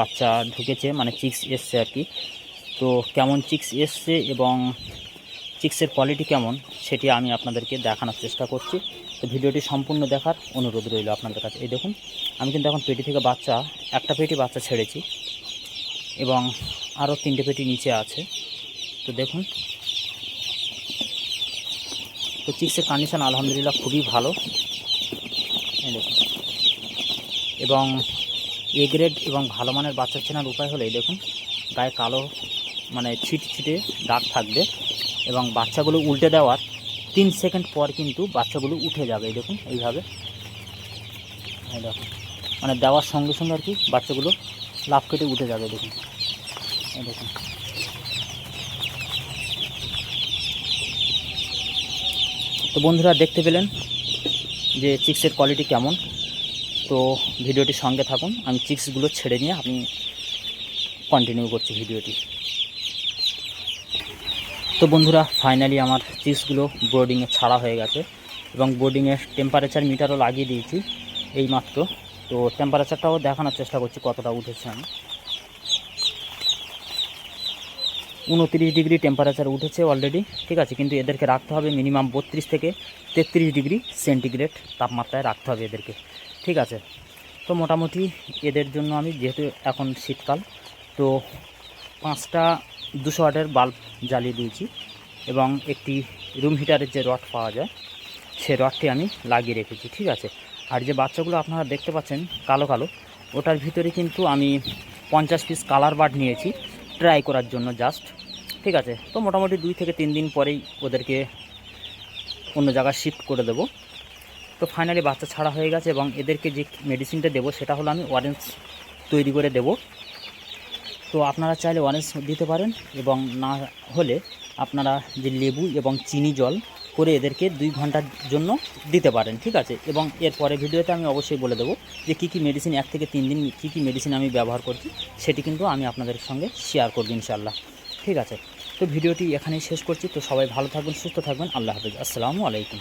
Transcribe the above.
বাচ্চা ঢুকেছে, মানে চিক্স এসছে আর কি। তো কেমন চিক্স এসছে এবং চিক্সের কোয়ালিটি কেমন সেটি আমি আপনাদেরকে দেখানোর চেষ্টা করছি। তো ভিডিওটি সম্পূর্ণ দেখার অনুরোধ রইল আপনাদের কাছে। এই দেখুন, আমি কিন্তু এখন পেটি থেকে একটা পেটি বাচ্চা ছেড়েছি এবং আরও 3টে পেটি নিচে আছে। তো দেখুন, তো চিক্সের কন্ডিশন আলহামদুলিল্লাহ খুবই ভালো। এই দেখুন, এবং এ গ্রেড এবং ভালো মানের বাচ্চা চেনার উপায় হলো, এই দেখুন গায়ে কালো মানে ছিটে দাগ থাকবে এবং বাচ্চাগুলো উল্টে দেওয়ার 3 সেকেন্ড পর কিন্তু বাচ্চাগুলো উঠে যাবে। এই দেখুন, এইভাবে এই দেখুন, মানে দেওয়ার সঙ্গে সঙ্গে আর কি বাচ্চাগুলো লাফ কেটে উঠে যাবে। দেখুন, এই দেখুন। তো বন্ধুরা দেখতে পেলেন যে চিক্সের কোয়ালিটি কেমন। তো ভিডিওটির সঙ্গে থাকুন, আমি চিক্সগুলো ছেড়ে নিয়ে আমি কন্টিনিউ করছি ভিডিওটি। তো বন্ধুরা ফাইনালি আমার চিক্সগুলো ব্রোডিংয়ে ছাড়া হয়ে গেছে এবং ব্রোডিংয়ের টেম্পারেচার মিটারও লাগিয়ে দিয়েছি এইমাত্র। তো টেম্পারেচারটাও দেখানোর চেষ্টা করছি কতটা উঠেছে। আমি 29 ডিগ্রি টেম্পারেচার উঠেছে অলরেডি, ঠিক আছে। কিন্তু এদেরকে রাখতে হবে মিনিমাম 32 থেকে 33 ডিগ্রি সেন্টিগ্রেড তাপমাত্রায় রাখতে হবে এদেরকে, ঠিক আছে। তো মোটামুটি এদের জন্য আমি, যেহেতু এখন শীতকাল, তো 5টা 200 ওয়াটের বাল্ব জ্বালিয়ে দিয়েছি এবং একটি রুম হিটারের যে রড পাওয়া যায় সে রডটি আমি লাগিয়ে রেখেছি, ঠিক আছে। আর যে বাচ্চাগুলো আপনারা দেখতে পাচ্ছেন কালো কালো, ওটার ভিতরে কিন্তু আমি 50 পিস কালার বার্ড নিয়েছি ট্রাই করার জন্য জাস্ট, ঠিক আছে। তো মোটামুটি 2 থেকে 3 দিন পরেই ওদেরকে অন্য জায়গায় শিফট করে দেব। তো ফাইনালি বাচ্চা ছাড়া হয়ে গেছে এবং এদেরকে যে মেডিসিনটা দেবো সেটা হলো আমি অরেঞ্জ তৈরি করে দেব। তো আপনারা চাইলে অরেঞ্জ দিতে পারেন এবং না হলে আপনারা যে লেবু এবং চিনি জল করে এদেরকে 2 ঘন্টার জন্য দিতে পারেন, ঠিক আছে। এবং এরপরে ভিডিওতে আমি অবশ্যই বলে দেবো যে কী কী মেডিসিন 1 থেকে 3 দিন কী কী মেডিসিন আমি ব্যবহার করছি সেটি কিন্তু আমি আপনাদের সঙ্গে শেয়ার করব ইনশাআল্লাহ, ঠিক আছে। তো ভিডিওটি এখানেই শেষ করছি। তো সবাই ভালো থাকবেন, সুস্থ থাকবেন। আল্লাহ হাফেজ, আসসালামু আলাইকুম।